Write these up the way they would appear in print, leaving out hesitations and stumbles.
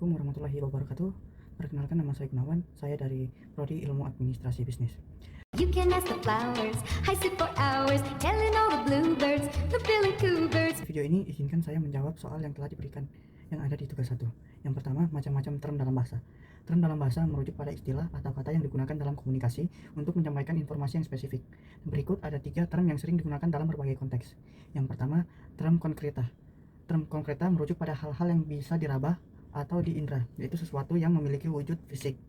Assalamualaikum warahmatullahi wabarakatuh. Perkenalkan, nama saya Gunawan. Saya dari Prodi Ilmu Administrasi Bisnis. You can ask the flowers, I sit for hours, telling all the bluebirds, the billy cougars. Video ini izinkan saya menjawab soal yang telah diberikan yang ada di tugas 1. Yang pertama, macam-macam term dalam bahasa. Term dalam bahasa merujuk pada istilah atau kata yang digunakan dalam komunikasi untuk menyampaikan informasi yang spesifik. Berikut ada 3 term yang sering digunakan dalam berbagai konteks. Yang pertama, term konkreta. Term konkreta merujuk pada hal-hal yang bisa diraba atau diindra, yaitu sesuatu yang memiliki wujud fisik.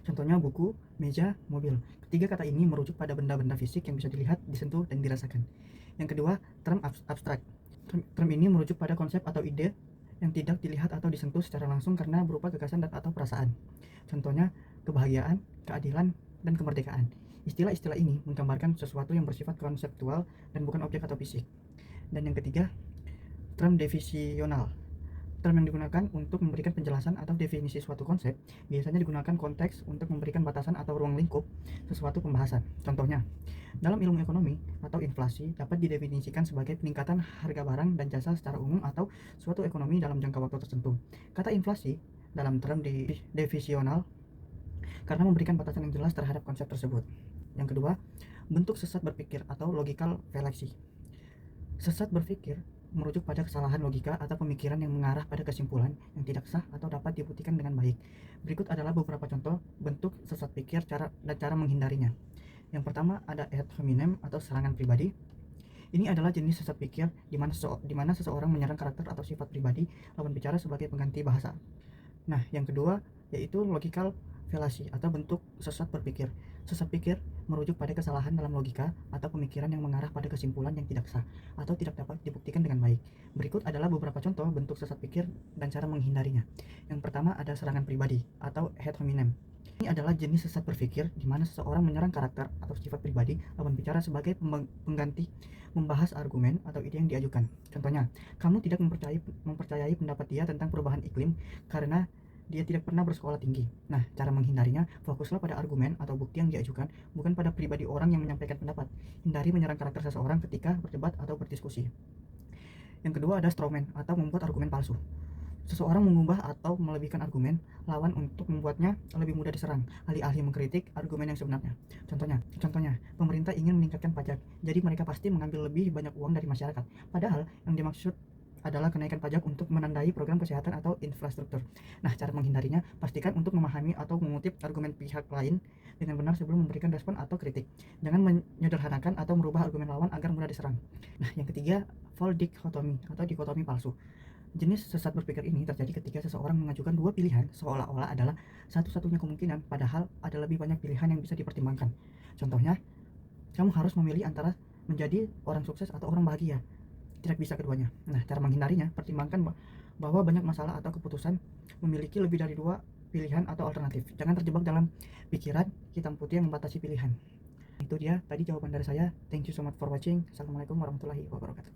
Contohnya buku, meja, mobil. Ketiga kata ini merujuk pada benda-benda fisik yang bisa dilihat, disentuh, dan dirasakan. Yang kedua, term abstrak. Term ini merujuk pada konsep atau ide yang tidak dilihat atau disentuh secara langsung karena berupa gagasan dan atau perasaan. Contohnya kebahagiaan, keadilan, dan kemerdekaan. Istilah-istilah ini menggambarkan sesuatu yang bersifat konseptual dan bukan objek atau fisik. Dan yang ketiga, term definisional. Term yang digunakan untuk memberikan penjelasan atau definisi suatu konsep biasanya digunakan konteks untuk memberikan batasan atau ruang lingkup sesuatu pembahasan. Contohnya, dalam ilmu ekonomi atau inflasi dapat didefinisikan sebagai peningkatan harga barang dan jasa secara umum atau suatu ekonomi dalam jangka waktu tertentu. Kata inflasi dalam term definisional karena memberikan batasan yang jelas terhadap konsep tersebut. Yang kedua, bentuk sesat berpikir atau logical fallacy. Sesat berpikir merujuk pada kesalahan logika atau pemikiran yang mengarah pada kesimpulan yang tidak sah atau dapat dibuktikan dengan baik. Berikut adalah beberapa contoh bentuk sesat pikir dan cara menghindarinya. Yang pertama ada ad hominem atau serangan pribadi. Ini adalah jenis sesat pikir di mana seseorang menyerang karakter atau sifat pribadi lawan bicara sebagai pengganti bahasa. Nah, yang kedua yaitu logical fallacy atau bentuk sesat berpikir. Sesat pikir merujuk pada kesalahan dalam logika atau pemikiran yang mengarah pada kesimpulan yang tidak sah atau tidak dapat dibuktikan dengan baik. Berikut adalah beberapa contoh bentuk sesat pikir dan cara menghindarinya. Yang pertama ada serangan pribadi atau ad hominem. Ini adalah jenis sesat berpikir di mana seseorang menyerang karakter atau sifat pribadi lawan bicara sebagai pengganti membahas argumen atau ide yang diajukan. Contohnya, kamu tidak mempercayai pendapat dia tentang perubahan iklim karena dia tidak pernah bersekolah tinggi. Nah, cara menghindarinya, fokuslah pada argumen atau bukti yang diajukan, bukan pada pribadi orang yang menyampaikan pendapat. Hindari menyerang karakter seseorang ketika berdebat atau berdiskusi. Yang kedua ada strawman atau membuat argumen palsu. Seseorang mengubah atau melebihkan argumen lawan untuk membuatnya lebih mudah diserang, alih-alih mengkritik argumen yang sebenarnya. Contohnya, pemerintah ingin meningkatkan pajak, jadi mereka pasti mengambil lebih banyak uang dari masyarakat. Padahal yang dimaksud adalah kenaikan pajak untuk menandai program kesehatan atau infrastruktur. Nah, cara menghindarinya, pastikan untuk memahami atau mengutip argumen pihak lain dengan benar sebelum memberikan respon atau kritik. Jangan menyederhanakan atau merubah argumen lawan agar mudah diserang. Nah, yang ketiga, false dichotomy atau dikotomi palsu. Jenis sesat berpikir ini terjadi ketika seseorang mengajukan dua pilihan seolah-olah adalah satu-satunya kemungkinan, padahal ada lebih banyak pilihan yang bisa dipertimbangkan. Contohnya, kamu harus memilih antara menjadi orang sukses atau orang bahagia. Tidak bisa keduanya. Nah, cara menghindarinya, pertimbangkan bahwa banyak masalah atau keputusan memiliki lebih dari dua pilihan atau alternatif. Jangan terjebak dalam pikiran hitam putih yang membatasi pilihan. Itu dia tadi jawaban dari saya. Thank you so much for watching. Assalamualaikum warahmatullahi wabarakatuh.